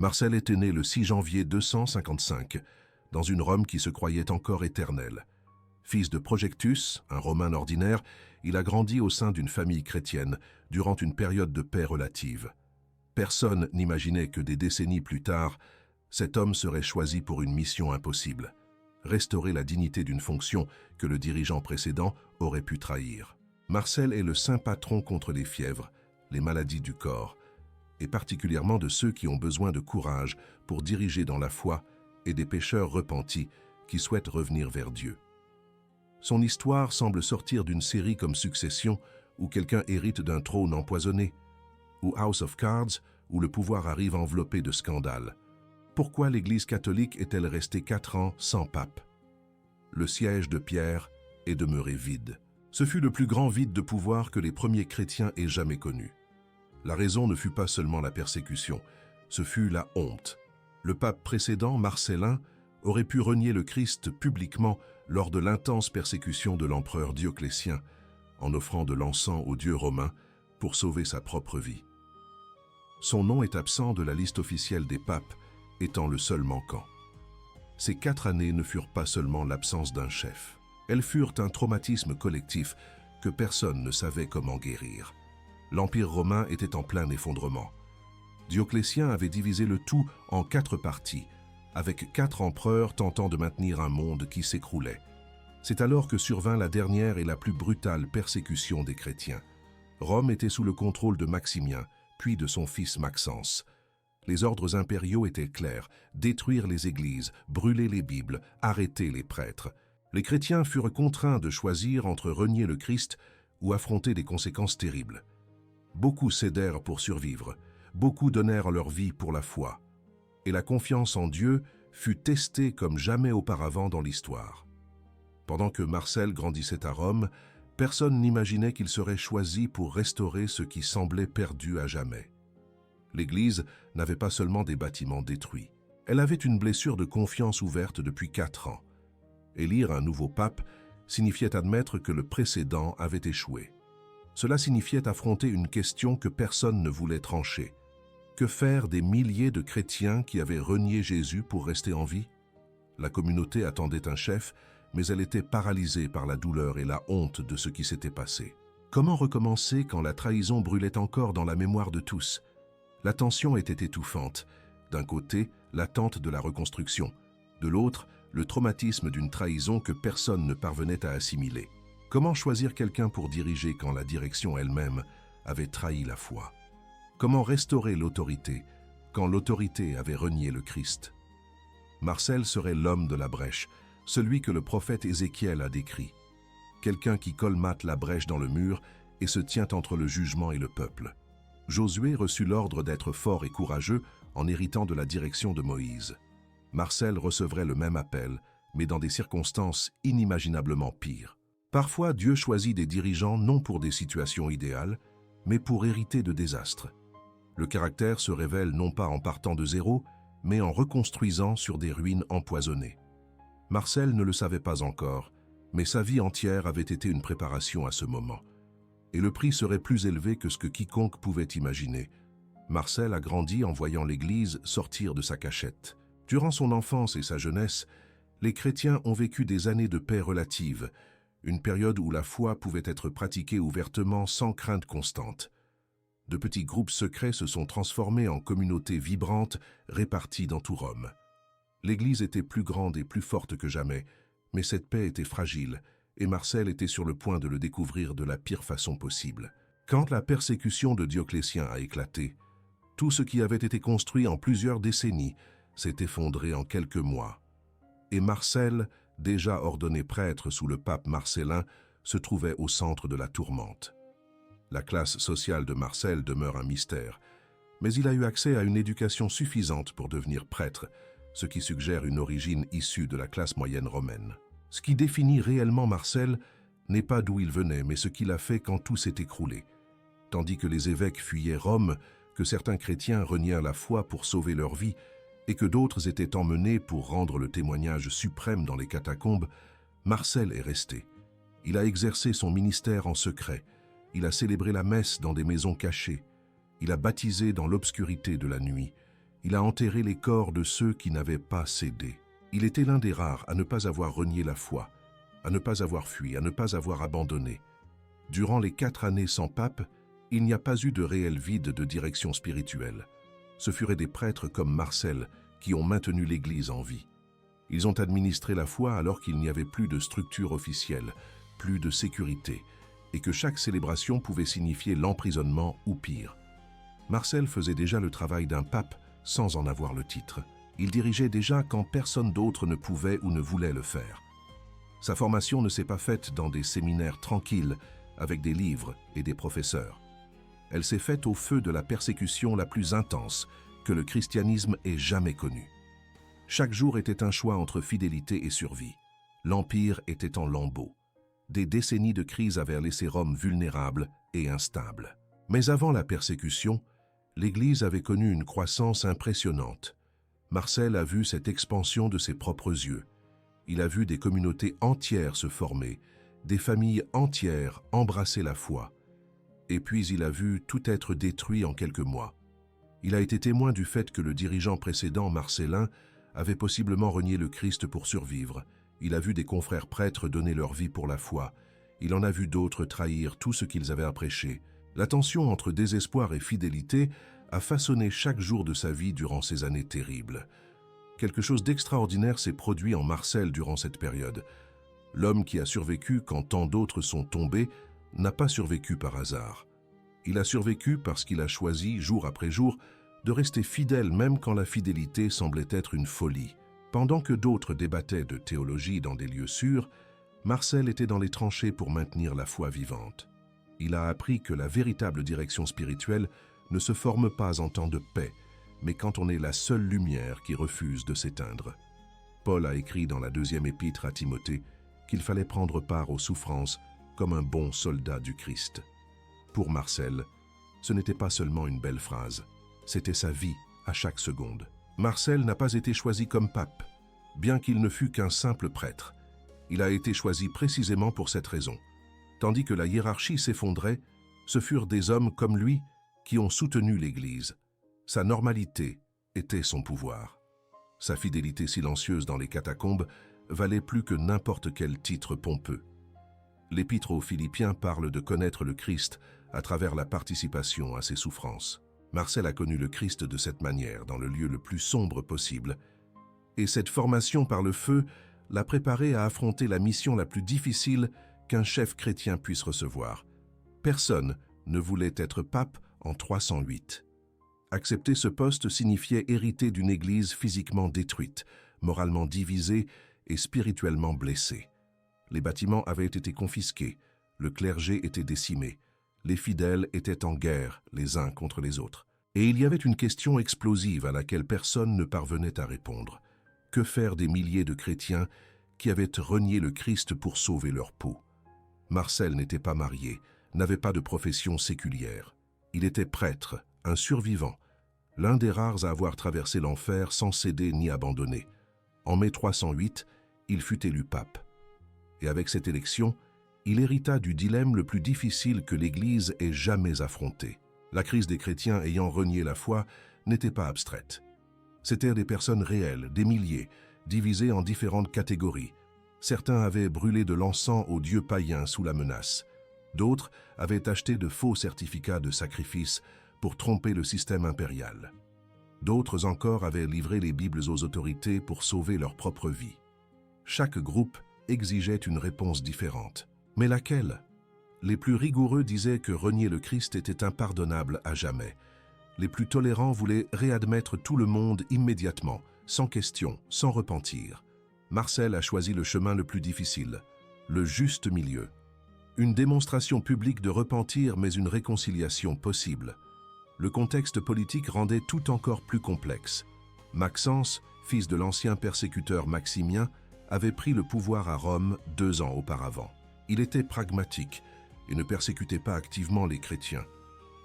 Marcel était né le 6 janvier 255, dans une Rome qui se croyait encore éternelle. Fils de Projectus, un Romain ordinaire, il a grandi au sein d'une famille chrétienne durant une période de paix relative. Personne n'imaginait que des décennies plus tard, cet homme serait choisi pour une mission impossible, restaurer la dignité d'une fonction que le dirigeant précédent aurait pu trahir. Marcel est le saint patron contre les fièvres, les maladies du corps, et particulièrement de ceux qui ont besoin de courage pour diriger dans la foi et des pécheurs repentis qui souhaitent revenir vers Dieu. Son histoire semble sortir d'une série comme Succession, où quelqu'un hérite d'un trône empoisonné, ou House of Cards, où le pouvoir arrive enveloppé de scandales. Pourquoi l'Église catholique est-elle restée 4 ans sans pape? Le siège de Pierre est demeuré vide. Ce fut le plus grand vide de pouvoir que les premiers chrétiens aient jamais connu. La raison ne fut pas seulement la persécution, ce fut la honte. Le pape précédent, Marcellin, aurait pu renier le Christ publiquement lors de l'intense persécution de l'empereur Dioclétien, en offrant de l'encens aux dieux romains pour sauver sa propre vie. Son nom est absent de la liste officielle des papes, étant le seul manquant. Ces 4 années ne furent pas seulement l'absence d'un chef. Elles furent un traumatisme collectif que personne ne savait comment guérir. L'Empire romain était en plein effondrement. Dioclétien avait divisé le tout en 4 parties, avec 4 empereurs tentant de maintenir un monde qui s'écroulait. C'est alors que survint la dernière et la plus brutale persécution des chrétiens. Rome était sous le contrôle de Maximien, puis de son fils Maxence. Les ordres impériaux étaient clairs: détruire les églises, brûler les Bibles, arrêter les prêtres. Les chrétiens furent contraints de choisir entre renier le Christ ou affronter des conséquences terribles. Beaucoup cédèrent pour survivre, beaucoup donnèrent leur vie pour la foi. Et la confiance en Dieu fut testée comme jamais auparavant dans l'histoire. Pendant que Marcel grandissait à Rome, personne n'imaginait qu'il serait choisi pour restaurer ce qui semblait perdu à jamais. L'Église n'avait pas seulement des bâtiments détruits, elle avait une blessure de confiance ouverte depuis 4 ans. Élire un nouveau pape signifiait admettre que le précédent avait échoué. Cela signifiait affronter une question que personne ne voulait trancher. Que faire des milliers de chrétiens qui avaient renié Jésus pour rester en vie? La communauté attendait un chef, mais elle était paralysée par la douleur et la honte de ce qui s'était passé. Comment recommencer quand la trahison brûlait encore dans la mémoire de tous? La tension était étouffante. D'un côté, l'attente de la reconstruction. De l'autre, le traumatisme d'une trahison que personne ne parvenait à assimiler. Comment choisir quelqu'un pour diriger quand la direction elle-même avait trahi la foi? Comment restaurer l'autorité quand l'autorité avait renié le Christ? Marcel serait l'homme de la brèche, celui que le prophète Ézéchiel a décrit. Quelqu'un qui colmate la brèche dans le mur et se tient entre le jugement et le peuple. Josué reçut l'ordre d'être fort et courageux en héritant de la direction de Moïse. Marcel recevrait le même appel, mais dans des circonstances inimaginablement pires. Parfois, Dieu choisit des dirigeants non pour des situations idéales, mais pour hériter de désastres. Le caractère se révèle non pas en partant de zéro, mais en reconstruisant sur des ruines empoisonnées. Marcel ne le savait pas encore, mais sa vie entière avait été une préparation à ce moment. Et le prix serait plus élevé que ce que quiconque pouvait imaginer. Marcel a grandi en voyant l'Église sortir de sa cachette. Durant son enfance et sa jeunesse, les chrétiens ont vécu des années de paix relative, une période où la foi pouvait être pratiquée ouvertement sans crainte constante. De petits groupes secrets se sont transformés en communautés vibrantes réparties dans tout Rome. L'Église était plus grande et plus forte que jamais, mais cette paix était fragile, et Marcel était sur le point de le découvrir de la pire façon possible. Quand la persécution de Dioclétien a éclaté, tout ce qui avait été construit en plusieurs décennies s'est effondré en quelques mois. Et Marcel, déjà ordonné prêtre sous le pape Marcellin, se trouvait au centre de la tourmente. La classe sociale de Marcel demeure un mystère, mais il a eu accès à une éducation suffisante pour devenir prêtre, ce qui suggère une origine issue de la classe moyenne romaine. Ce qui définit réellement Marcel n'est pas d'où il venait, mais ce qu'il a fait quand tout s'est écroulé. Tandis que les évêques fuyaient Rome, que certains chrétiens renièrent la foi pour sauver leur vie, et que d'autres étaient emmenés pour rendre le témoignage suprême dans les catacombes, Marcel est resté. Il a exercé son ministère en secret, il a célébré la messe dans des maisons cachées, il a baptisé dans l'obscurité de la nuit, Il a enterré les corps de ceux qui n'avaient pas cédé. Il était l'un des rares à ne pas avoir renié la foi, à ne pas avoir fui, à ne pas avoir abandonné. Durant les 4 années sans pape, il n'y a pas eu de réel vide de direction spirituelle. Ce furent des prêtres comme Marcel qui ont maintenu l'Église en vie. Ils ont administré la foi alors qu'il n'y avait plus de structure officielle, plus de sécurité, et que chaque célébration pouvait signifier l'emprisonnement ou pire. Marcel faisait déjà le travail d'un pape sans en avoir le titre. Il dirigeait déjà quand personne d'autre ne pouvait ou ne voulait le faire. Sa formation ne s'est pas faite dans des séminaires tranquilles avec des livres et des professeurs. Elle s'est faite au feu de la persécution la plus intense que le christianisme ait jamais connue. Chaque jour était un choix entre fidélité et survie. L'Empire était en lambeaux. Des décennies de crise avaient laissé Rome vulnérable et instable. Mais avant la persécution, l'Église avait connu une croissance impressionnante. Marcel a vu cette expansion de ses propres yeux. Il a vu des communautés entières se former, des familles entières embrasser la foi. Et puis il a vu tout être détruit en quelques mois. Il a été témoin du fait que le dirigeant précédent, Marcellin, avait possiblement renié le Christ pour survivre. Il a vu des confrères prêtres donner leur vie pour la foi. Il en a vu d'autres trahir tout ce qu'ils avaient à prêcher. La tension entre désespoir et fidélité a façonné chaque jour de sa vie durant ces années terribles. Quelque chose d'extraordinaire s'est produit en Marcel durant cette période. L'homme qui a survécu quand tant d'autres sont tombés n'a pas survécu par hasard. Il a survécu parce qu'il a choisi, jour après jour, de rester fidèle même quand la fidélité semblait être une folie. Pendant que d'autres débattaient de théologie dans des lieux sûrs, Marcel était dans les tranchées pour maintenir la foi vivante. Il a appris que la véritable direction spirituelle ne se forme pas en temps de paix, mais quand on est la seule lumière qui refuse de s'éteindre. Paul a écrit dans la 2e épître à Timothée qu'il fallait prendre part aux souffrances comme un bon soldat du Christ. Pour Marcel, ce n'était pas seulement une belle phrase, c'était sa vie à chaque seconde. Marcel n'a pas été choisi comme pape, bien qu'il ne fût qu'un simple prêtre. Il a été choisi précisément pour cette raison. Tandis que la hiérarchie s'effondrait, ce furent des hommes comme lui qui ont soutenu l'Église. Sa normalité était son pouvoir. Sa fidélité silencieuse dans les catacombes valait plus que n'importe quel titre pompeux. L'Épître aux Philippiens parle de connaître le Christ à travers la participation à ses souffrances. Marcel a connu le Christ de cette manière, dans le lieu le plus sombre possible, et cette formation par le feu l'a préparé à affronter la mission la plus difficile qu'un chef chrétien puisse recevoir. Personne ne voulait être pape en 308. Accepter ce poste signifiait hériter d'une Église physiquement détruite, moralement divisée et spirituellement blessée. Les bâtiments avaient été confisqués, le clergé était décimé, les fidèles étaient en guerre les uns contre les autres. Et il y avait une question explosive à laquelle personne ne parvenait à répondre. Que faire des milliers de chrétiens qui avaient renié le Christ pour sauver leur peau? Marcel n'était pas marié, n'avait pas de profession séculière. Il était prêtre, un survivant, l'un des rares à avoir traversé l'enfer sans céder ni abandonner. En mai 308, il fut élu pape. Et avec cette élection, il hérita du dilemme le plus difficile que l'Église ait jamais affronté. La crise des chrétiens ayant renié la foi n'était pas abstraite. C'étaient des personnes réelles, des milliers, divisées en différentes catégories. Certains avaient brûlé de l'encens aux dieux païens sous la menace. D'autres avaient acheté de faux certificats de sacrifice pour tromper le système impérial. D'autres encore avaient livré les Bibles aux autorités pour sauver leur propre vie. Chaque groupe exigeait une réponse différente. Mais laquelle? Les plus rigoureux disaient que renier le Christ était impardonnable à jamais. Les plus tolérants voulaient réadmettre tout le monde immédiatement, sans question, sans repentir. Marcel a choisi le chemin le plus difficile, le juste milieu. Une démonstration publique de repentir, mais une réconciliation possible. Le contexte politique rendait tout encore plus complexe. Maxence, fils de l'ancien persécuteur Maximien, avait pris le pouvoir à Rome 2 ans auparavant. Il était pragmatique et ne persécutait pas activement les chrétiens.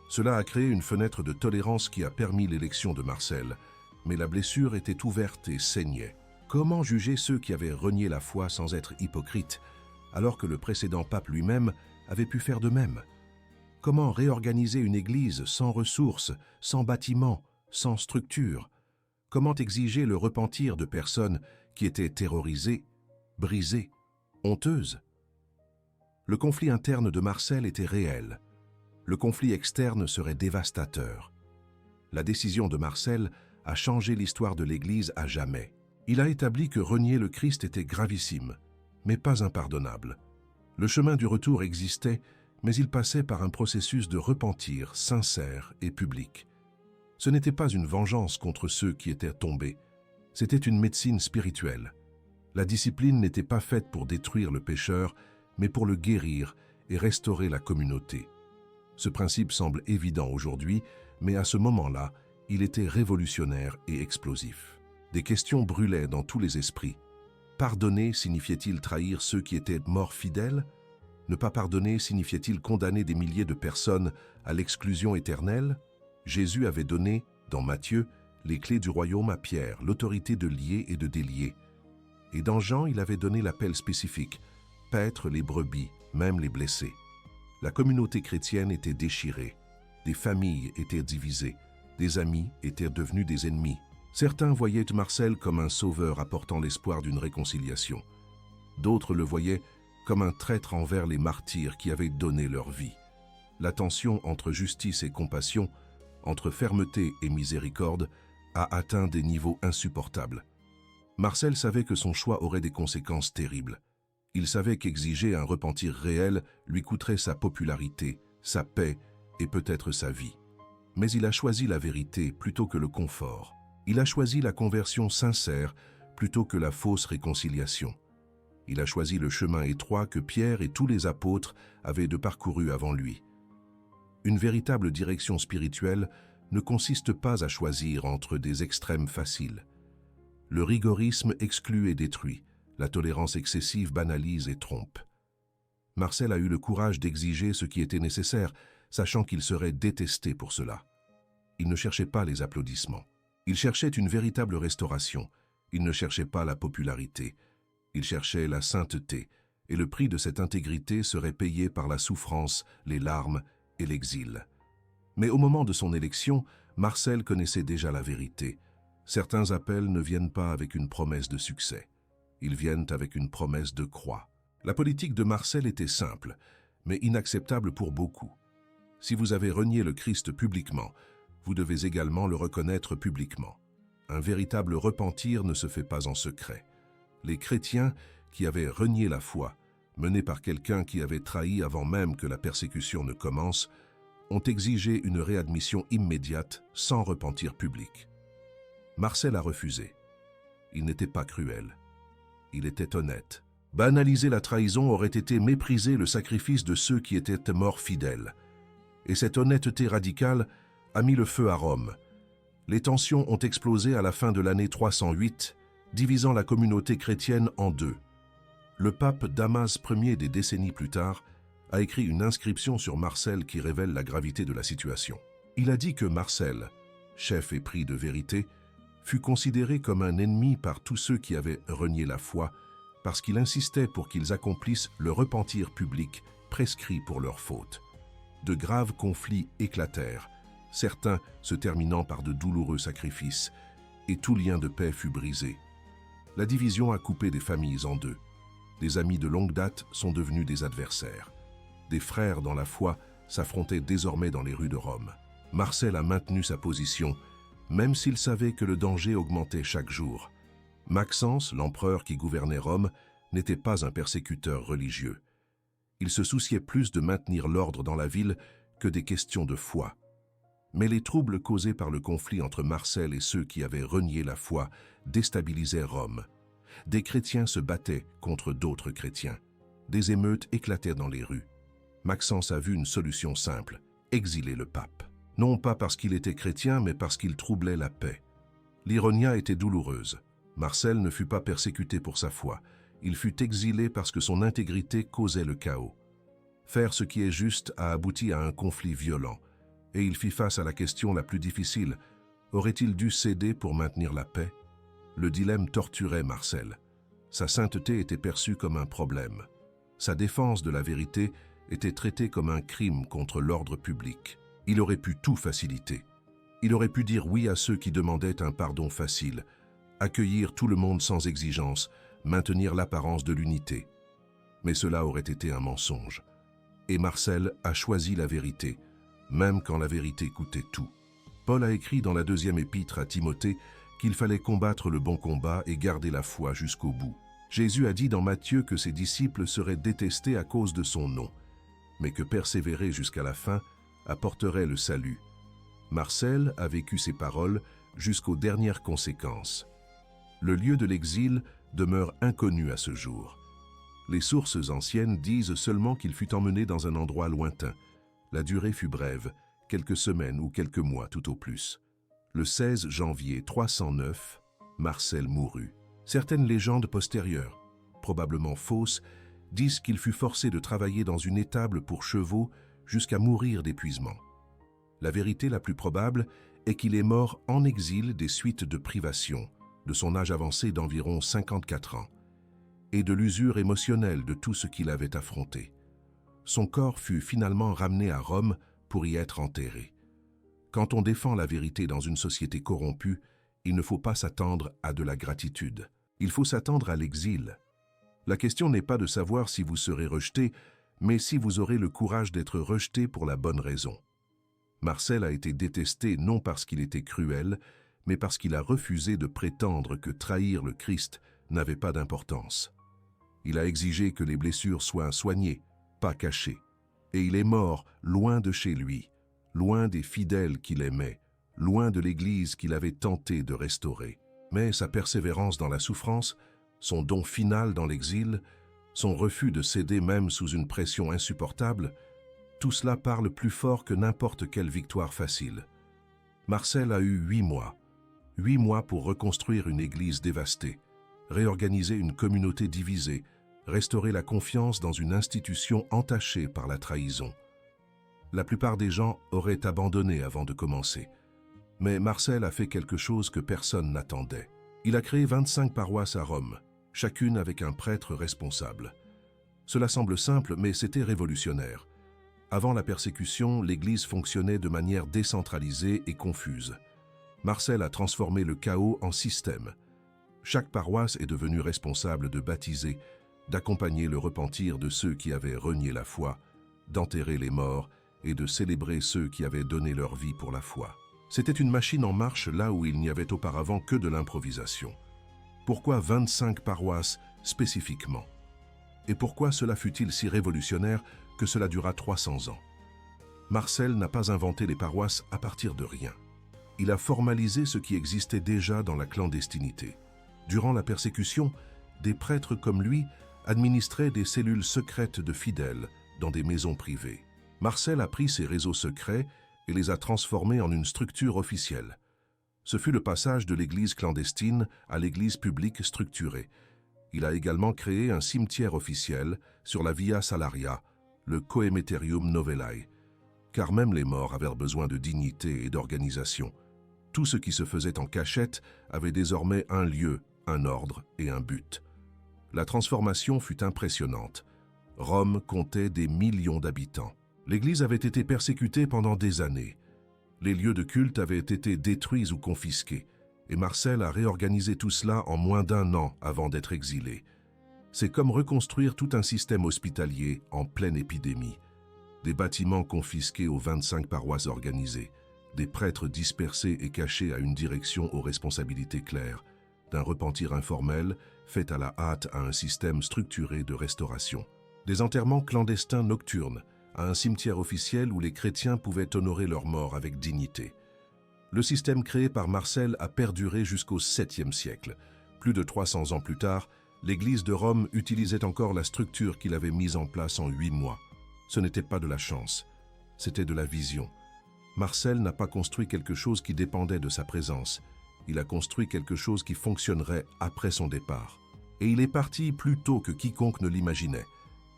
Cela a créé une fenêtre de tolérance qui a permis l'élection de Marcel, mais la blessure était ouverte et saignait. Comment juger ceux qui avaient renié la foi sans être hypocrites, alors que le précédent pape lui-même avait pu faire de même? Comment réorganiser une église sans ressources, sans bâtiments, sans structure? Comment exiger le repentir de personnes qui étaient terrorisées, brisées, honteuses? Le conflit interne de Marcel était réel. Le conflit externe serait dévastateur. La décision de Marcel a changé l'histoire de l'Église à jamais. Il a établi que renier le Christ était gravissime, mais pas impardonnable. Le chemin du retour existait, mais il passait par un processus de repentir sincère et public. Ce n'était pas une vengeance contre ceux qui étaient tombés, c'était une médecine spirituelle. La discipline n'était pas faite pour détruire le pécheur, mais pour le guérir et restaurer la communauté. Ce principe semble évident aujourd'hui, mais à ce moment-là, il était révolutionnaire et explosif. Des questions brûlaient dans tous les esprits. Pardonner signifiait-il trahir ceux qui étaient morts fidèles? Ne pas pardonner signifiait-il condamner des milliers de personnes à l'exclusion éternelle? Jésus avait donné, dans Matthieu, les clés du royaume à Pierre, l'autorité de lier et de délier. Et dans Jean, il avait donné l'appel spécifique, paître les brebis, même les blessés. La communauté chrétienne était déchirée, des familles étaient divisées, des amis étaient devenus des ennemis. Certains voyaient Marcel comme un sauveur apportant l'espoir d'une réconciliation. D'autres le voyaient comme un traître envers les martyrs qui avaient donné leur vie. La tension entre justice et compassion, entre fermeté et miséricorde, a atteint des niveaux insupportables. Marcel savait que son choix aurait des conséquences terribles. Il savait qu'exiger un repentir réel lui coûterait sa popularité, sa paix et peut-être sa vie. Mais il a choisi la vérité plutôt que le confort. Il a choisi la conversion sincère plutôt que la fausse réconciliation. Il a choisi le chemin étroit que Pierre et tous les apôtres avaient de parcouru avant lui. Une véritable direction spirituelle ne consiste pas à choisir entre des extrêmes faciles. Le rigorisme exclut et détruit, la tolérance excessive banalise et trompe. Marcel a eu le courage d'exiger ce qui était nécessaire, sachant qu'il serait détesté pour cela. Il ne cherchait pas les applaudissements. Il cherchait une véritable restauration. Il ne cherchait pas la popularité. Il cherchait la sainteté, et le prix de cette intégrité serait payé par la souffrance, les larmes et l'exil. Mais au moment de son élection, Marcel connaissait déjà la vérité. Certains appels ne viennent pas avec une promesse de succès. Ils viennent avec une promesse de croix. La politique de Marcel était simple, mais inacceptable pour beaucoup. Si vous avez renié le Christ publiquement, vous devez également le reconnaître publiquement. Un véritable repentir ne se fait pas en secret. Les chrétiens qui avaient renié la foi, menés par quelqu'un qui avait trahi avant même que la persécution ne commence, ont exigé une réadmission immédiate sans repentir public. Marcel a refusé. Il n'était pas cruel. Il était honnête. Banaliser la trahison aurait été mépriser le sacrifice de ceux qui étaient morts fidèles. Et cette honnêteté radicale a mis le feu à Rome. Les tensions ont explosé à la fin de l'année 308, divisant la communauté chrétienne en deux. Le pape Damas Ier, des décennies plus tard, a écrit une inscription sur Marcel qui révèle la gravité de la situation. Il a dit que Marcel, chef épris de vérité, fut considéré comme un ennemi par tous ceux qui avaient renié la foi, parce qu'il insistait pour qu'ils accomplissent le repentir public prescrit pour leurs fautes. De graves conflits éclatèrent, certains se terminant par de douloureux sacrifices, et tout lien de paix fut brisé. La division a coupé des familles en deux. Des amis de longue date sont devenus des adversaires. Des frères dans la foi s'affrontaient désormais dans les rues de Rome. Marcel a maintenu sa position, même s'il savait que le danger augmentait chaque jour. Maxence, l'empereur qui gouvernait Rome, n'était pas un persécuteur religieux. Il se souciait plus de maintenir l'ordre dans la ville que des questions de foi. Mais les troubles causés par le conflit entre Marcel et ceux qui avaient renié la foi déstabilisaient Rome. Des chrétiens se battaient contre d'autres chrétiens. Des émeutes éclataient dans les rues. Maxence a vu une solution simple, exiler le pape. Non pas parce qu'il était chrétien, mais parce qu'il troublait la paix. L'ironia était douloureuse. Marcel ne fut pas persécuté pour sa foi. Il fut exilé parce que son intégrité causait le chaos. Faire ce qui est juste a abouti à un conflit violent, et il fit face à la question la plus difficile. Aurait-il dû céder pour maintenir la paix? Le dilemme torturait Marcel. Sa sainteté était perçue comme un problème. Sa défense de la vérité était traitée comme un crime contre l'ordre public. Il aurait pu tout faciliter. Il aurait pu dire oui à ceux qui demandaient un pardon facile, accueillir tout le monde sans exigence, maintenir l'apparence de l'unité. Mais cela aurait été un mensonge. Et Marcel a choisi la vérité, même quand la vérité coûtait tout. Paul a écrit dans la 2e épître à Timothée qu'il fallait combattre le bon combat et garder la foi jusqu'au bout. Jésus a dit dans Matthieu que ses disciples seraient détestés à cause de son nom, mais que persévérer jusqu'à la fin apporterait le salut. Marcel a vécu ces paroles jusqu'aux dernières conséquences. Le lieu de l'exil demeure inconnu à ce jour. Les sources anciennes disent seulement qu'il fut emmené dans un endroit lointain. La durée fut brève, quelques semaines ou quelques mois tout au plus. Le 16 janvier 309, Marcel mourut. Certaines légendes postérieures, probablement fausses, disent qu'il fut forcé de travailler dans une étable pour chevaux jusqu'à mourir d'épuisement. La vérité la plus probable est qu'il est mort en exil des suites de privations, de son âge avancé d'environ 54 ans, et de l'usure émotionnelle de tout ce qu'il avait affronté. Son corps fut finalement ramené à Rome pour y être enterré. Quand on défend la vérité dans une société corrompue, il ne faut pas s'attendre à de la gratitude. Il faut s'attendre à l'exil. La question n'est pas de savoir si vous serez rejeté, mais si vous aurez le courage d'être rejeté pour la bonne raison. Marcel a été détesté non parce qu'il était cruel, mais parce qu'il a refusé de prétendre que trahir le Christ n'avait pas d'importance. Il a exigé que les blessures soient soignées, pas cachées. Et il est mort loin de chez lui, loin des fidèles qu'il aimait, loin de l'Église qu'il avait tenté de restaurer. Mais sa persévérance dans la souffrance, son don final dans l'exil, son refus de céder même sous une pression insupportable, tout cela parle plus fort que n'importe quelle victoire facile. Marcel a eu 8 mois. 8 mois pour reconstruire une église dévastée, réorganiser une communauté divisée, restaurer la confiance dans une institution entachée par la trahison. La plupart des gens auraient abandonné avant de commencer. Mais Marcel a fait quelque chose que personne n'attendait. Il a créé 25 paroisses à Rome, chacune avec un prêtre responsable. Cela semble simple, mais c'était révolutionnaire. Avant la persécution, l'Église fonctionnait de manière décentralisée et confuse. Marcel a transformé le chaos en système. Chaque paroisse est devenue responsable de baptiser, d'accompagner le repentir de ceux qui avaient renié la foi, d'enterrer les morts et de célébrer ceux qui avaient donné leur vie pour la foi. C'était une machine en marche là où il n'y avait auparavant que de l'improvisation. Pourquoi 25 paroisses spécifiquement? Et pourquoi cela fut-il si révolutionnaire que cela dura 300 ans? Marcel n'a pas inventé les paroisses à partir de rien. Il a formalisé ce qui existait déjà dans la clandestinité. Durant la persécution, des prêtres comme lui administraient des cellules secrètes de fidèles dans des maisons privées. Marcel a pris ces réseaux secrets et les a transformés en une structure officielle. Ce fut le passage de l'église clandestine à l'église publique structurée. Il a également créé un cimetière officiel sur la Via Salaria, le Coemeterium Novellae, car même les morts avaient besoin de dignité et d'organisation. Tout ce qui se faisait en cachette avait désormais un lieu, un ordre et un but. La transformation fut impressionnante. Rome comptait des millions d'habitants. L'Église avait été persécutée pendant des années. Les lieux de culte avaient été détruits ou confisqués, et Marcel a réorganisé tout cela en moins d'1 an avant d'être exilé. C'est comme reconstruire tout un système hospitalier en pleine épidémie. Des bâtiments confisqués aux 25 paroisses organisées, des prêtres dispersés et cachés à une direction aux responsabilités claires, d'un repentir informel fait à la hâte à un système structuré de restauration. Des enterrements clandestins nocturnes, à un cimetière officiel où les chrétiens pouvaient honorer leurs morts avec dignité. Le système créé par Marcel a perduré jusqu'au 7e siècle. Plus de 300 ans plus tard, l'Église de Rome utilisait encore la structure qu'il avait mise en place en 8 mois. Ce n'était pas de la chance, c'était de la vision. Marcel n'a pas construit quelque chose qui dépendait de sa présence. Il a construit quelque chose qui fonctionnerait après son départ. Et il est parti plus tôt que quiconque ne l'imaginait.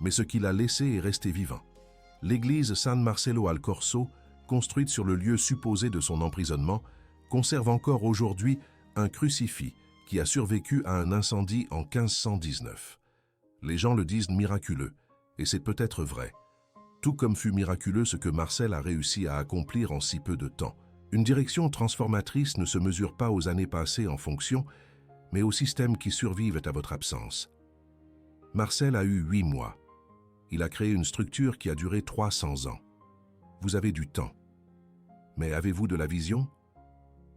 Mais ce qu'il a laissé est resté vivant. L'église San Marcello al Corso, construite sur le lieu supposé de son emprisonnement, conserve encore aujourd'hui un crucifix qui a survécu à un incendie en 1519. Les gens le disent miraculeux, et c'est peut-être vrai. Tout comme fut miraculeux ce que Marcel a réussi à accomplir en si peu de temps. Une direction transformatrice ne se mesure pas aux années passées en fonction, mais aux systèmes qui survivent à votre absence. Marcel a eu 8 mois. Il a créé une structure qui a duré 300 ans. Vous avez du temps. Mais avez-vous de la vision?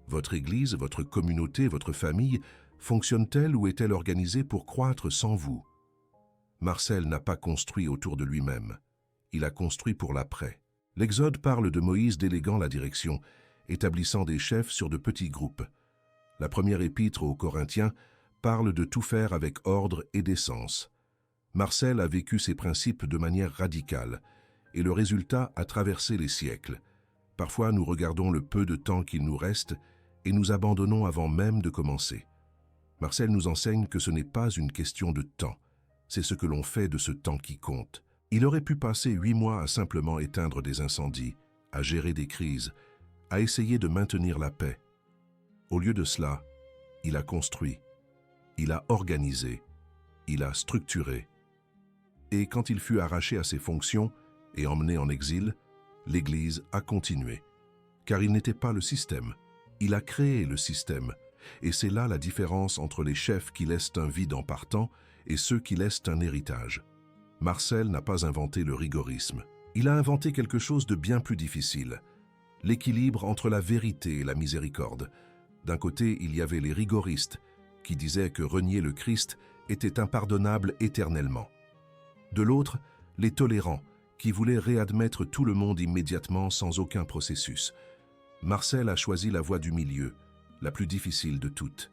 Votre Église, votre communauté, votre famille fonctionne-t-elle ou est-elle organisée pour croître sans vous? Marcel n'a pas construit autour de lui-même. Il a construit pour l'après. L'Exode parle de Moïse déléguant la direction, établissant des chefs sur de petits groupes. La première épître aux Corinthiens parle de tout faire avec ordre et décence. Marcel a vécu ces principes de manière radicale, et le résultat a traversé les siècles. Parfois, nous regardons le peu de temps qu'il nous reste et nous abandonnons avant même de commencer. Marcel nous enseigne que ce n'est pas une question de temps, c'est ce que l'on fait de ce temps qui compte. Il aurait pu passer 8 mois à simplement éteindre des incendies, à gérer des crises, à essayer de maintenir la paix. Au lieu de cela, il a construit, il a organisé, il a structuré. Et quand il fut arraché à ses fonctions et emmené en exil, l'Église a continué. Car il n'était pas le système, il a créé le système. Et c'est là la différence entre les chefs qui laissent un vide en partant et ceux qui laissent un héritage. Marcel n'a pas inventé le rigorisme. Il a inventé quelque chose de bien plus difficile. L'équilibre entre la vérité et la miséricorde. D'un côté, il y avait les rigoristes, qui disaient que renier le Christ était impardonnable éternellement. De l'autre, les tolérants, qui voulaient réadmettre tout le monde immédiatement sans aucun processus. Marcel a choisi la voie du milieu, la plus difficile de toutes.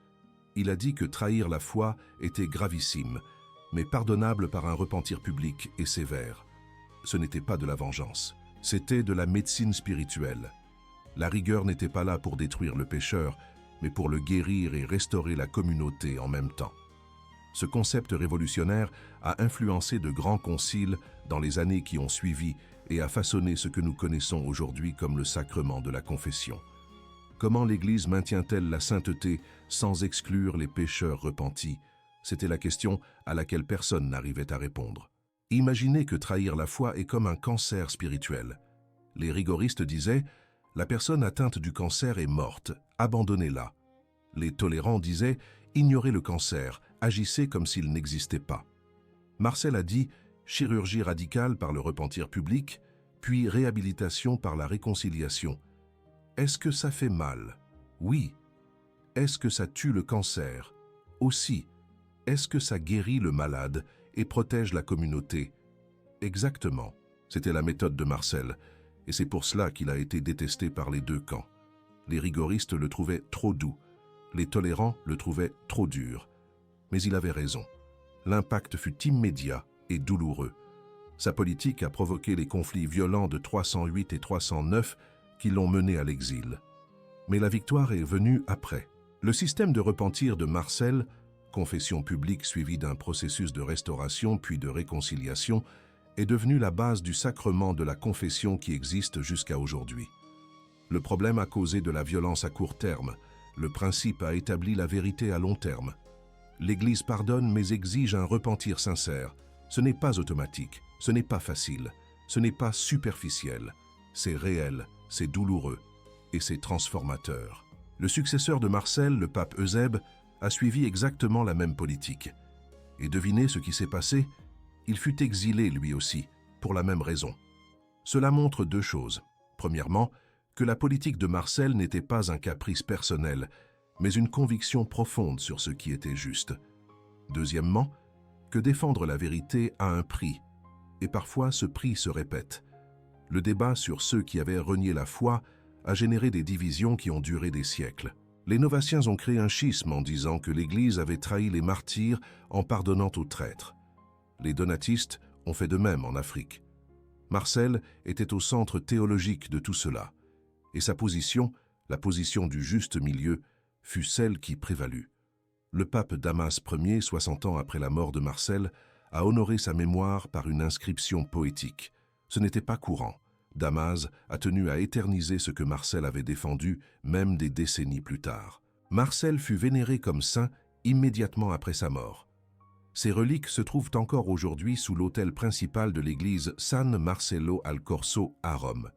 Il a dit que trahir la foi était gravissime, mais pardonnable par un repentir public et sévère. Ce n'était pas de la vengeance, c'était de la médecine spirituelle. La rigueur n'était pas là pour détruire le pécheur, mais pour le guérir et restaurer la communauté en même temps. Ce concept révolutionnaire a influencé de grands conciles dans les années qui ont suivi et a façonné ce que nous connaissons aujourd'hui comme le sacrement de la confession. Comment l'Église maintient-elle la sainteté sans exclure les pécheurs repentis? C'était la question à laquelle personne n'arrivait à répondre. Imaginez que trahir la foi est comme un cancer spirituel. Les rigoristes disaient « La personne atteinte du cancer est morte, abandonnez-la ». Les tolérants disaient « Ignorez le cancer, agissez comme s'il n'existait pas ». Marcel a dit « Chirurgie radicale par le repentir public, puis réhabilitation par la réconciliation ». Est-ce que ça fait mal? Oui. Est-ce que ça tue le cancer? Aussi. Est-ce que ça guérit le malade et protège la communauté? Exactement. C'était la méthode de Marcel, et c'est pour cela qu'il a été détesté par les deux camps. Les rigoristes le trouvaient trop doux, les tolérants le trouvaient trop dur. Mais il avait raison. L'impact fut immédiat et douloureux. Sa politique a provoqué les conflits violents de 308 et 309 qui l'ont mené à l'exil. Mais la victoire est venue après. Le système de repentir de Marcel, confession publique suivie d'un processus de restauration puis de réconciliation, est devenu la base du sacrement de la confession qui existe jusqu'à aujourd'hui. Le problème a causé de la violence à court terme. Le principe a établi la vérité à long terme. L'Église pardonne mais exige un repentir sincère. Ce n'est pas automatique, ce n'est pas facile, ce n'est pas superficiel. C'est réel, c'est douloureux et c'est transformateur. Le successeur de Marcel, le pape Eusèbe, a suivi exactement la même politique. Et devinez ce qui s'est passé? Il fut exilé lui aussi, pour la même raison. Cela montre deux choses. Premièrement, que la politique de Marcel n'était pas un caprice personnel, mais une conviction profonde sur ce qui était juste. Deuxièmement, que défendre la vérité a un prix, et parfois ce prix se répète. Le débat sur ceux qui avaient renié la foi a généré des divisions qui ont duré des siècles. Les Novaciens ont créé un schisme en disant que l'Église avait trahi les martyrs en pardonnant aux traîtres. Les donatistes ont fait de même en Afrique. Marcel était au centre théologique de tout cela, et sa position, la position du juste milieu, fut celle qui prévalut. Le pape Damas Ier, 60 ans après la mort de Marcel, a honoré sa mémoire par une inscription poétique. Ce n'était pas courant. Damas a tenu à éterniser ce que Marcel avait défendu, même des décennies plus tard. Marcel fut vénéré comme saint immédiatement après sa mort. Ses reliques se trouvent encore aujourd'hui sous l'autel principal de l'église San Marcello al Corso à Rome.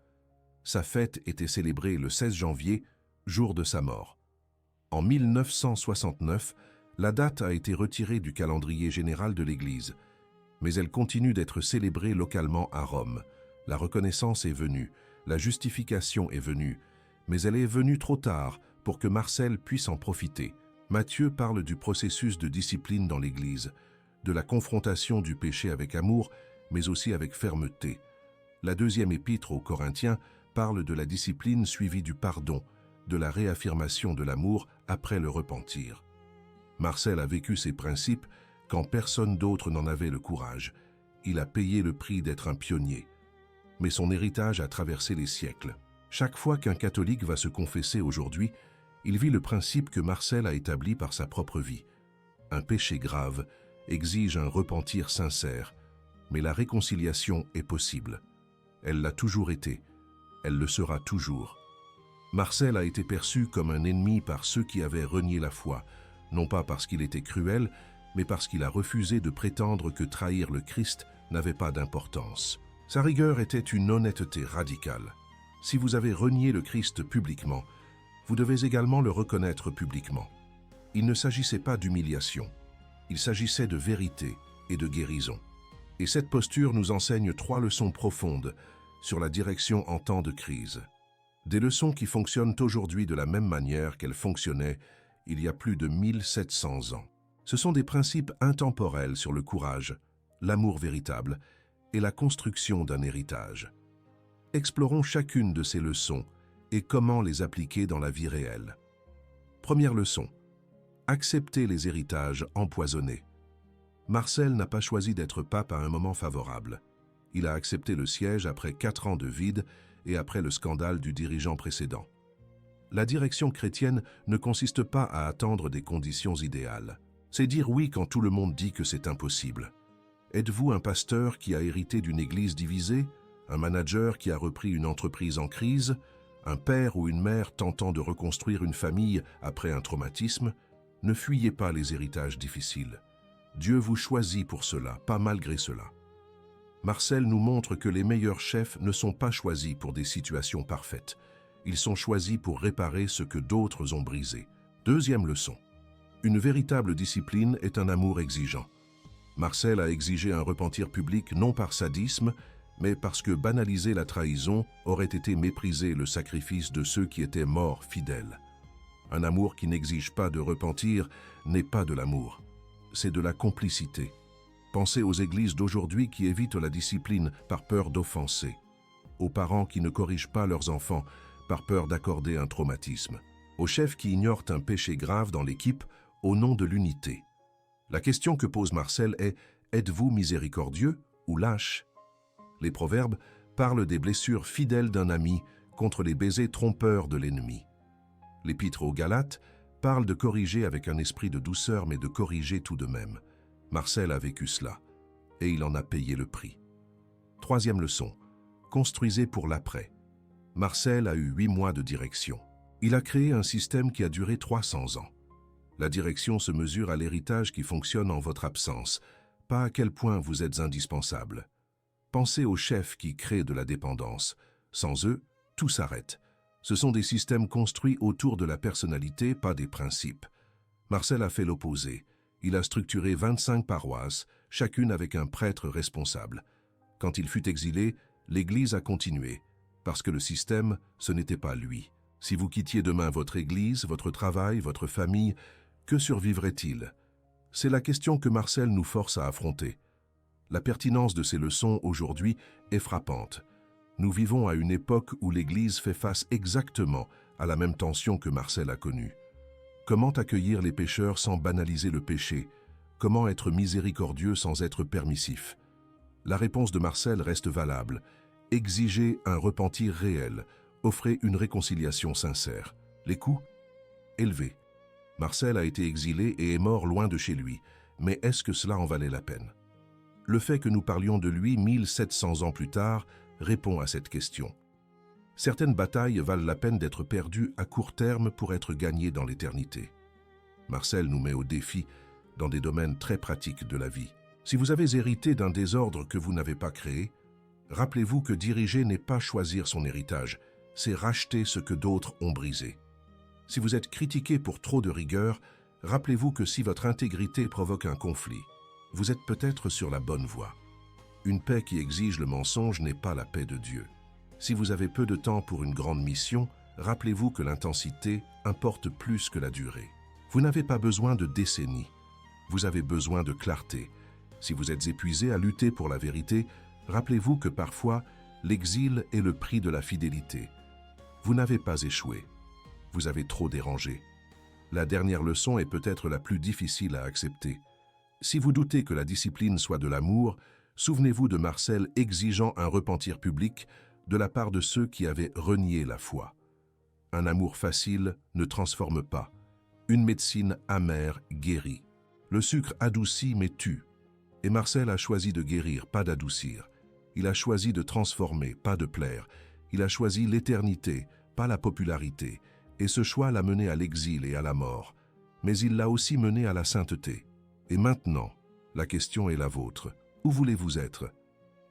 Sa fête était célébrée le 16 janvier, jour de sa mort. En 1969, la date a été retirée du calendrier général de l'Église, mais elle continue d'être célébrée localement à Rome. La reconnaissance est venue, la justification est venue, mais elle est venue trop tard pour que Marcel puisse en profiter. Matthieu parle du processus de discipline dans l'Église, de la confrontation du péché avec amour, mais aussi avec fermeté. La deuxième épître aux Corinthiens parle de la discipline suivie du pardon, de la réaffirmation de l'amour après le repentir. Marcel a vécu ces principes quand personne d'autre n'en avait le courage. Il a payé le prix d'être un pionnier. Mais son héritage a traversé les siècles. Chaque fois qu'un catholique va se confesser aujourd'hui, il vit le principe que Marcel a établi par sa propre vie. Un péché grave exige un repentir sincère, mais la réconciliation est possible. Elle l'a toujours été, elle le sera toujours. Marcel a été perçu comme un ennemi par ceux qui avaient renié la foi, non pas parce qu'il était cruel, mais parce qu'il a refusé de prétendre que trahir le Christ n'avait pas d'importance. Sa rigueur était une honnêteté radicale. Si vous avez renié le Christ publiquement, vous devez également le reconnaître publiquement. Il ne s'agissait pas d'humiliation, il s'agissait de vérité et de guérison. Et cette posture nous enseigne 3 leçons profondes sur la direction en temps de crise. Des leçons qui fonctionnent aujourd'hui de la même manière qu'elles fonctionnaient il y a plus de 1700 ans. Ce sont des principes intemporels sur le courage, l'amour véritable et la construction d'un héritage. Explorons chacune de ces leçons et comment les appliquer dans la vie réelle. Première leçon. Accepter les héritages empoisonnés. Marcel n'a pas choisi d'être pape à un moment favorable. Il a accepté le siège après 4 ans de vide et après le scandale du dirigeant précédent. La direction chrétienne ne consiste pas à attendre des conditions idéales. C'est dire oui quand tout le monde dit que c'est impossible. Êtes-vous un pasteur qui a hérité d'une église divisée, un manager qui a repris une entreprise en crise, un père ou une mère tentant de reconstruire une famille après un traumatisme? Ne fuyez pas les héritages difficiles. Dieu vous choisit pour cela, pas malgré cela. Marcel nous montre que les meilleurs chefs ne sont pas choisis pour des situations parfaites. Ils sont choisis pour réparer ce que d'autres ont brisé. Deuxième leçon. Une véritable discipline est un amour exigeant. Marcel a exigé un repentir public non par sadisme, mais parce que banaliser la trahison aurait été mépriser le sacrifice de ceux qui étaient morts fidèles. Un amour qui n'exige pas de repentir n'est pas de l'amour, c'est de la complicité. Pensez aux églises d'aujourd'hui qui évitent la discipline par peur d'offenser, aux parents qui ne corrigent pas leurs enfants par peur d'accorder un traumatisme, aux chefs qui ignorent un péché grave dans l'équipe au nom de l'unité. La question que pose Marcel est « Êtes-vous miséricordieux ou lâche ?» Les proverbes parlent des blessures fidèles d'un ami contre les baisers trompeurs de l'ennemi. L'épître aux Galates parle de corriger avec un esprit de douceur mais de corriger tout de même. Marcel a vécu cela, et il en a payé le prix. Troisième leçon, construisez pour l'après. Marcel a eu 8 mois de direction. Il a créé un système qui a duré 300 ans. La direction se mesure à l'héritage qui fonctionne en votre absence, pas à quel point vous êtes indispensable. Pensez aux chefs qui créent de la dépendance. Sans eux, tout s'arrête. Ce sont des systèmes construits autour de la personnalité, pas des principes. Marcel a fait l'opposé. Il a structuré 25 paroisses, chacune avec un prêtre responsable. Quand il fut exilé, l'Église a continué, parce que le système, ce n'était pas lui. Si vous quittiez demain votre Église, votre travail, votre famille, que survivrait-il? C'est la question que Marcel nous force à affronter. La pertinence de ces leçons aujourd'hui est frappante. Nous vivons à une époque où l'Église fait face exactement à la même tension que Marcel a connue. Comment accueillir les pécheurs sans banaliser le péché? Comment être miséricordieux sans être permissif? La réponse de Marcel reste valable. Exigez un repentir réel, offrez une réconciliation sincère. Les coûts? Élevés. Marcel a été exilé et est mort loin de chez lui, mais est-ce que cela en valait la peine? Le fait que nous parlions de lui 1700 ans plus tard répond à cette question. Certaines batailles valent la peine d'être perdues à court terme pour être gagnées dans l'éternité. Marcel nous met au défi dans des domaines très pratiques de la vie. Si vous avez hérité d'un désordre que vous n'avez pas créé, rappelez-vous que diriger n'est pas choisir son héritage, c'est racheter ce que d'autres ont brisé. Si vous êtes critiqué pour trop de rigueur, rappelez-vous que si votre intégrité provoque un conflit, vous êtes peut-être sur la bonne voie. Une paix qui exige le mensonge n'est pas la paix de Dieu. Si vous avez peu de temps pour une grande mission, rappelez-vous que l'intensité importe plus que la durée. Vous n'avez pas besoin de décennies, vous avez besoin de clarté. Si vous êtes épuisé à lutter pour la vérité, rappelez-vous que parfois, l'exil est le prix de la fidélité. Vous n'avez pas échoué, vous avez trop dérangé. La dernière leçon est peut-être la plus difficile à accepter. Si vous doutez que la discipline soit de l'amour, souvenez-vous de Marcel exigeant un repentir public de la part de ceux qui avaient renié la foi. Un amour facile ne transforme pas. Une médecine amère guérit. Le sucre adoucit mais tue. Et Marcel a choisi de guérir, pas d'adoucir. Il a choisi de transformer, pas de plaire. Il a choisi l'éternité, pas la popularité. Et ce choix l'a mené à l'exil et à la mort. Mais il l'a aussi mené à la sainteté. Et maintenant, la question est la vôtre. Où voulez-vous être?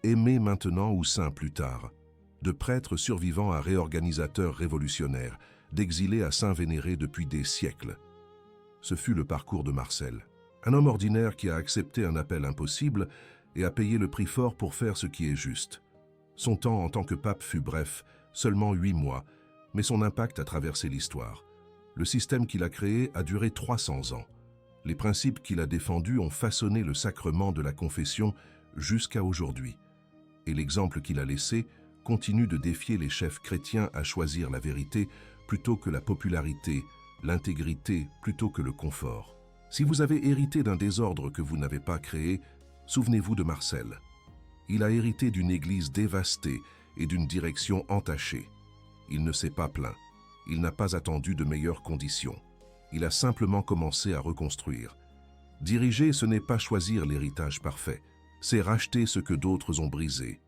Aimé maintenant ou saint plus tard? De prêtre survivant à réorganisateur révolutionnaire, d'exilé à saint vénéré depuis des siècles. Ce fut le parcours de Marcel. Un homme ordinaire qui a accepté un appel impossible et a payé le prix fort pour faire ce qui est juste. Son temps en tant que pape fut bref, seulement 8 mois, mais son impact a traversé l'histoire. Le système qu'il a créé a duré 300 ans. Les principes qu'il a défendus ont façonné le sacrement de la confession jusqu'à aujourd'hui. Et l'exemple qu'il a laissé continue de défier les chefs chrétiens à choisir la vérité plutôt que la popularité, l'intégrité plutôt que le confort. Si vous avez hérité d'un désordre que vous n'avez pas créé, souvenez-vous de Marcel. Il a hérité d'une église dévastée et d'une direction entachée. Il ne s'est pas plaint. Il n'a pas attendu de meilleures conditions. Il a simplement commencé à reconstruire. Diriger, ce n'est pas choisir l'héritage parfait, c'est racheter ce que d'autres ont brisé.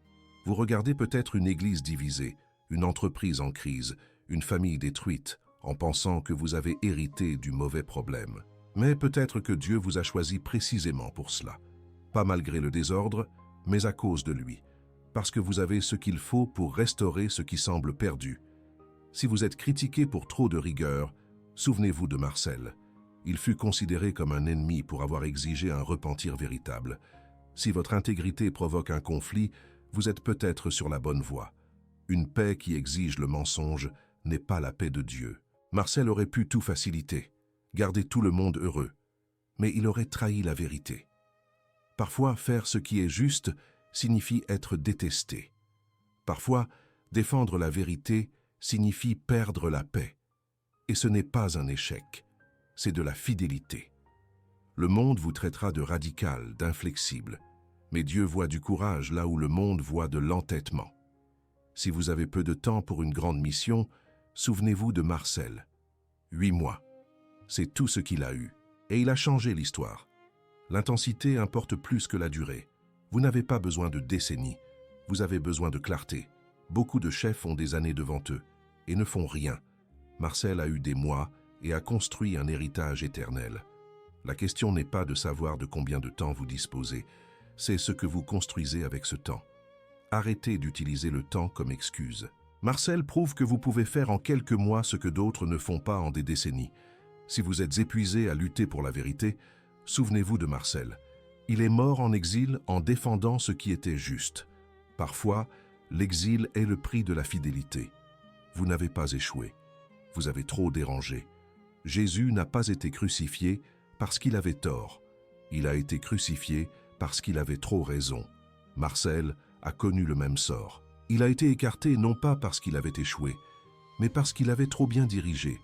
Vous regardez peut-être une église divisée, une entreprise en crise, une famille détruite, en pensant que vous avez hérité du mauvais problème. Mais peut-être que Dieu vous a choisi précisément pour cela. Pas malgré le désordre, mais à cause de lui. Parce que vous avez ce qu'il faut pour restaurer ce qui semble perdu. Si vous êtes critiqué pour trop de rigueur, souvenez-vous de Marcel. Il fut considéré comme un ennemi pour avoir exigé un repentir véritable. Si votre intégrité provoque un conflit, vous êtes peut-être sur la bonne voie. Une paix qui exige le mensonge n'est pas la paix de Dieu. Marcel aurait pu tout faciliter, garder tout le monde heureux, mais il aurait trahi la vérité. Parfois, faire ce qui est juste signifie être détesté. Parfois, défendre la vérité signifie perdre la paix. Et ce n'est pas un échec, c'est de la fidélité. Le monde vous traitera de radical, d'inflexible, mais Dieu voit du courage là où le monde voit de l'entêtement. Si vous avez peu de temps pour une grande mission, souvenez-vous de Marcel. 8 mois. C'est tout ce qu'il a eu. Et il a changé l'histoire. L'intensité importe plus que la durée. Vous n'avez pas besoin de décennies. Vous avez besoin de clarté. Beaucoup de chefs ont des années devant eux et ne font rien. Marcel a eu des mois et a construit un héritage éternel. La question n'est pas de savoir de combien de temps vous disposez, c'est ce que vous construisez avec ce temps. Arrêtez d'utiliser le temps comme excuse. Marcel prouve que vous pouvez faire en quelques mois ce que d'autres ne font pas en des décennies. Si vous êtes épuisé à lutter pour la vérité, souvenez-vous de Marcel. Il est mort en exil en défendant ce qui était juste. Parfois, l'exil est le prix de la fidélité. Vous n'avez pas échoué. Vous avez trop dérangé. Jésus n'a pas été crucifié parce qu'il avait tort. Il a été crucifié parce qu'il avait trop raison. Marcel a connu le même sort. Il a été écarté non pas parce qu'il avait échoué, mais parce qu'il avait trop bien dirigé.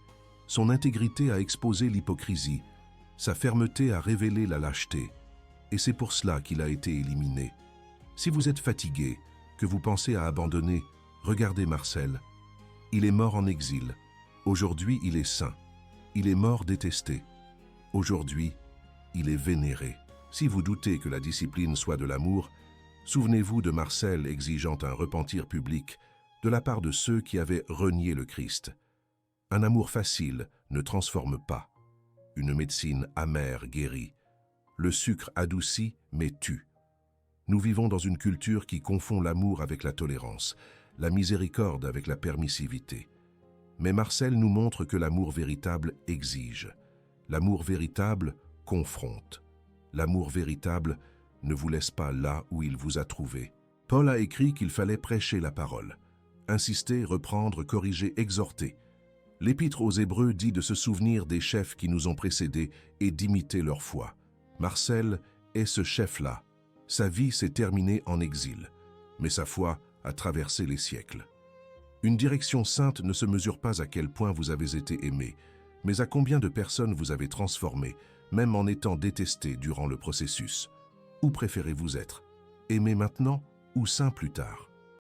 Son intégrité a exposé l'hypocrisie. Sa fermeté a révélé la lâcheté. Et c'est pour cela qu'il a été éliminé. Si vous êtes fatigué, que vous pensez à abandonner, regardez Marcel. Il est mort en exil. Aujourd'hui, il est saint. Il est mort détesté. Aujourd'hui, il est vénéré. Si vous doutez que la discipline soit de l'amour, souvenez-vous de Marcel exigeant un repentir public de la part de ceux qui avaient renié le Christ. Un amour facile ne transforme pas. Une médecine amère guérit. Le sucre adoucit mais tue. Nous vivons dans une culture qui confond l'amour avec la tolérance. la miséricorde avec la permissivité. Mais Marcel nous montre que l'amour véritable exige. L'amour véritable confronte. L'amour véritable ne vous laisse pas là où il vous a trouvé. Paul a écrit qu'il fallait prêcher la parole. Insister, reprendre, corriger, exhorter. L'Épître aux Hébreux dit de se souvenir des chefs qui nous ont précédés et d'imiter leur foi. Marcel est ce chef-là. Sa vie s'est terminée en exil, mais sa foi a traversé les siècles. Une direction sainte ne se mesure pas à quel point vous avez été aimé, mais à combien de personnes vous avez transformé, même en étant détesté durant le processus. Où préférez-vous être? Aimer maintenant ou saint plus tard?